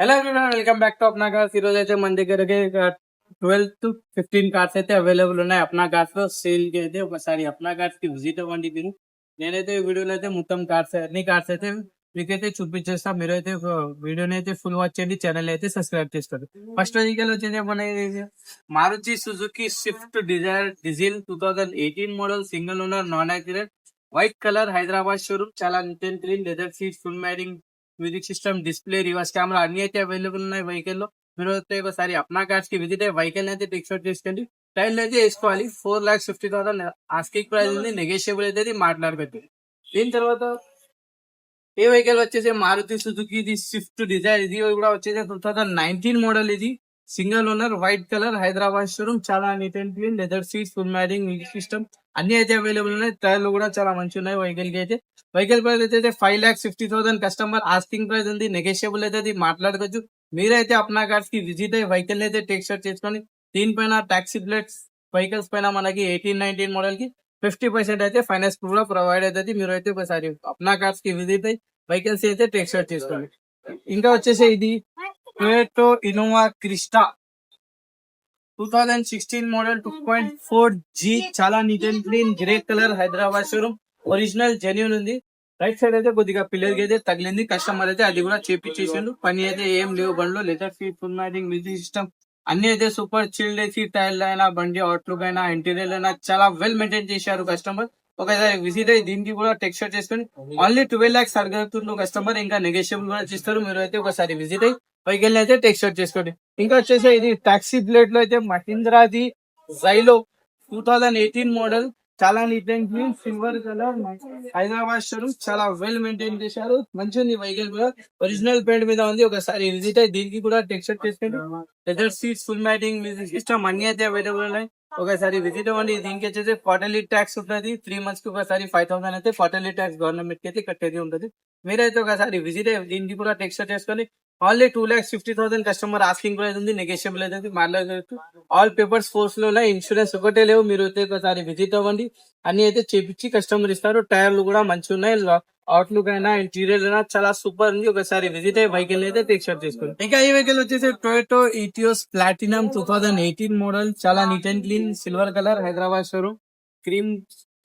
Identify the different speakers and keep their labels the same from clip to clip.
Speaker 1: Hello everyone, welcome back to Apna Cars. ఈ రోజు అయితే మన దగ్గరకి 12 to 15 కార్స్ అయితే అవైలబుల్ ఉన్నాయి. అప్నా కార్స్ లో సేల్ కి అయితే ఒకసారి అప్నా కార్స్ కి విజిట్ అవ్వండి. మీరు నేనైతే ఈ వీడియోలో అయితే మొత్తం కార్స్ అన్ని కార్స్ అయితే మీకైతే చూపించేస్తా. మీరైతే వీడియోని అయితే ఫుల్ వాచ్ చేయండి, ఛానల్ అయితే సబ్స్క్రైబ్ చేసుకోండి. ఫస్ట్ వెహికల్ వచ్చేది మన Maruti Suzuki Swift Dzire diesel 2018 model, single owner, non accident, white colour, Hyderabad showroom. చాలా neat and clean, leather seats, full matting, music system, display, reverse camera అన్ని అయితే అవైలబుల్ ఉన్నాయి vehicle లో. మీరు అయితే ఒకసారి అప్నా కార్స్ కి విజిట్ అయ్యి వెహికల్ అయితే టెక్స్ట్ చేసుకోండి. టైల్ అయితే వేసుకోవాలి. 4,50,000 ఆస్కింగ్ ప్రైస్ ఉంది, నెగోషియబుల్ అయితే మాట్లాడుకోవచ్చు. దీని తర్వాత ఏ వెహికల్ వచ్చేసి మారుతి సుజుకి ఇది స్విఫ్ట్ డిజైర్. ఇది కూడా వచ్చేసి 2019 మోడల్. ఇది single owner, white colour, Hyderabad showroom. చాలా neat and clean, leather seats, full matting, music system అన్ని అయితే అవైలబుల్ ఉన్నాయి. టైర్లు కూడా చాలా మంచిగా ఉన్నాయి వెహికల్ కి అయితే. వెహికల్ ప్రైస్ అయితే 5,50,000 కస్టమర్ ఆస్కింగ్ ప్రైస్ ఉంది, నెగోషియబుల్ అయితే మాట్లాడుకోవచ్చు. మీరైతే అప్నా కార్స్ కి విజిట్ అయ్యి వెహికల్ అయితే టెక్స్చర్ చేసుకొని దీనిపైన టాక్సీ ప్లేట్స్ వెహికల్స్ పైన మనకి 18-19 మోడల్ కి 50% అయితే ఫైనాన్స్ కూడా ప్రొవైడ్ అవుతుంది. మీరు అయితే ఒకసారి అప్నా కార్స్ కి విజిట్ అయ్యి వెహికల్స్ అయితే టెక్స్చర్ చేసుకోండి. ఇంకా వచ్చేసి ఇది Toyota Innova Crysta 2016 model 2.4G. చాలా neat and clean, grey colour, Hyderabad showroom, original genuine ఉంది. రైట్ సైడ్ అయితే కొద్దిగా పిల్లర్ కి అయితే తగిలింది. కస్టమర్ అయితే అది కూడా చేపించేసిండు. పని అయితే ఏం లేవు బండ్లో. Leather seat, full matting, music system అన్ని అయితే సూపర్ చిల్డ్ ఏసీ. టైర్లు అయినా, బండి అవుట్లుక్ అయినా, ఇంటీరియర్ అయినా చాలా వెల్ మెయింటైన్ చేశారు కస్టమర్. ఒకసారి విజిట్ అయ్యి దీనికి కూడా టెక్స్చర్ చేసుకుని ఓన్లీ 12 lakhs అడుగుతున్న కస్టమర్. ఇంకా నెగోషియబుల్ కూడా చేస్తారు. మీరు అయితే ఒకసారి విజిట్ అయ్యి వెహికల్ అయితే టెక్స్చర్ చేసుకోండి. ఇంకా వచ్చేసి ఇది టాక్సీ ప్లేట్ లో అయితే మహీంద్రాది జైలో 2018 మోడల్. చాలా neat and clean, silver colour, Hyderabad showroom. చాలా వెల్ మెయింటైన్ చేశారు. మంచిగా ఉంది వెహికల్ కూడా, ఒరిజినల్ పెయింట్ మీద ఉంది. ఒకసారి విజిట్ అయ్యి దీనికి కూడా టెక్స్చర్ చేసుకోండి. Leather seats, full matting, music system అన్ని అయితే అవైలబుల్ ఉన్నాయి. ఒకసారి విజిట్ అవ్వండి. దీనికి వచ్చేసి క్వార్టర్లీ ట్యాక్స్ ఉంటుంది. 3 months కి ఒకసారి 5,000 అయితే క్వార్టర్లీ ట్యాక్స్ గవర్నమెంట్ కి అయితే కట్టేది ఉంటుంది. మీరైతే ఒకసారి విజిట్ అయ్యి దీనికి కూడా టెక్స్చర్ చేసుకొని ఓన్లీ 2,50,000 కస్టమర్ ఆస్కింగ్ ప్రైస్ ఉంది, నెగోషియబుల్ అయితే మాట్లాడవచ్చు. ఆల్ పేపర్స్ ఫోర్స్ లో ఉన్నాయి, ఇన్సూరెన్స్ ఒకటే లేవు. మీరు అయితే ఒకసారి విజిట్ అవ్వండి. అన్ని అయితే చేపించి కస్టమర్ ఇస్తారు. టైర్లు కూడా మంచిగా ఉన్నాయి. అవుట్లుక్ అయినా, ఇంటీరియర్ అయినా చాలా సూపర్ ఉంది. ఒకసారి విజిట్ అయ్యి వెహికల్ అయితే టెక్స్చర్ చేసుకోండి. ఇంకా ఈ వెహికల్ వచ్చేసి టొయోటో ఇటియోస్ ప్లాటినం 2018 మోడల్. చాలా neat and clean, silver colour, Hyderabad showroom. Cream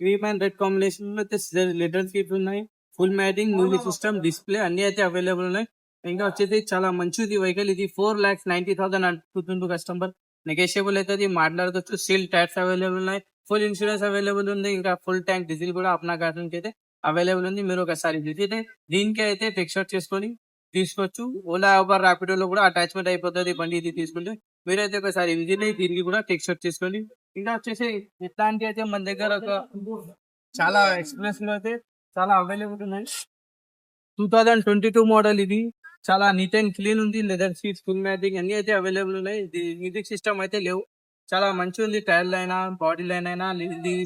Speaker 1: cream and red combination లో అయితే లెటర్ సీట్స్ ఉన్నాయి. Full matting, music system, display అన్ని అయితే అవైలబుల్ ఉన్నాయి. ఇంకా వచ్చేసి చాలా మంచిది వెహికల్. ఇది 4,90,000 అనుకుంటుండ్రు కస్టమర్. నెగోషియబుల్ అయితే మాట్లాడుకోవచ్చు. సీల్ టైర్స్ అవైలబుల్ ఉన్నాయి. ఫుల్ ఇన్సూరెన్స్ అవైలబుల్ ఉంది. ఇంకా ఫుల్ ట్యాంక్ డీజిల్ కూడా అప్నా కార్స్ నుంచి అయితే అవైలబుల్ ఉంది. మీరు ఒకసారి విజిట్ దీనికి అయితే టెక్స్చర్ చేసుకొని తీసుకోవచ్చు. ఓలా, ఊబర్, ర్యాపిడో లో కూడా అటాచ్మెంట్ అయిపోతుంది బండి ఇది తీసుకుంటే. మీరైతే ఒకసారి విజిట్ అయ్యి దీనికి కూడా టెక్స్చర్ చేసుకోండి. ఇంకా వచ్చేసి ఇట్లాంటి అయితే మన దగ్గర ఒక చాలా ఎక్స్ప్రెస్ లో అయితే చాలా అవైలబుల్ ఉన్నాయి. 2022 మోడల్. ఇది చాలా నీట్ అండ్ క్లీన్ ఉంది. లెదర్ సీట్స్, ఫుల్ మ్యాటింగ్ అన్ని అయితే అవైలబుల్ ఉన్నాయి. మ్యూజిక్ సిస్టమ్ అయితే లేవు. చాలా మంచిగా ఉంది. టైర్లు అయినా, బాడీ లైన్ అయినా,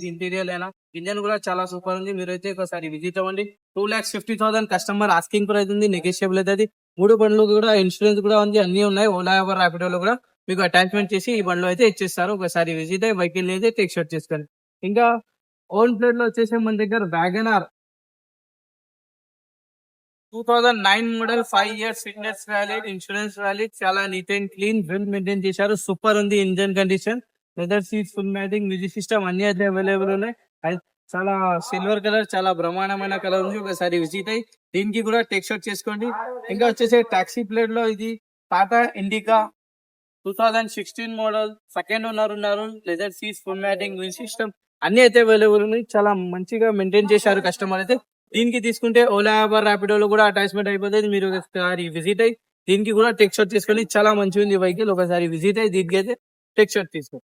Speaker 1: ఇంటీరియర్ అయినా, ఇంజన్ కూడా చాలా సూపర్ ఉంది. మీరైతే ఒకసారి విజిట్ అవ్వండి. 2,50,000 కస్టమర్ ఆస్కింగ్ ప్రైస్ ఉంది, నెగోషియబుల్ అయితే. 3 బండ్లు కూడా ఇన్సూరెన్స్ కూడా ఉంది, అన్ని ఉన్నాయి. ఓలా, ఊబర్, ర్యాపిడోలో కూడా మీకు అటాచ్మెంట్ చేసి ఈ బండ్లు అయితే ఇచ్చేస్తారు. ఒకసారి విజిట్ అయ్యి వెహికల్ అయితే టెక్స్చర్ చేసుకోండి. ఇంకా ఓన్ ప్లేట్ లో వచ్చేసి మన దగ్గర WagonR 2009 model, 5 years fitness valid, insurance valid. చాలా neat and clean, well maintain చేశారు. సూపర్ ఉంది engine condition. Leather seats, full matting, music system అన్ని అయితే అవైలబుల్ ఉన్నాయి. చాలా సిల్వర్ కలర్, చాలా బ్రహ్మాండమైన కలర్ ఉంది. ఒకసారి విజిట్ అయ్యి దీనికి కూడా టెక్స్చర్ చేసుకోండి. ఇంకా వచ్చేసి టాక్సీ ప్లేట్ లో ఇది Tata Indica 2016 model, second owner ఉన్నారు. Leather seats, full matting, music system అన్ని అయితే అవైలబుల్ ఉన్నాయి. చాలా మంచిగా మెయింటైన్ చేశారు కస్టమర్ అయితే. దీనికి తీసుకుంటే ఓలా, ఊబర్, ర్యాపిడో లో కూడా అటాచ్మెంట్ అయిపోతుంది. మీరు ఒకసారి విజిట్ అయ్యి దీనికి కూడా టెక్స్చర్ తీసుకొని చాలా మంచిగా ఉంది వెహికల్. ఒకసారి విజిట్ అయ్యి దీనికి అయితే టెక్స్చర్ తీసుకోండి.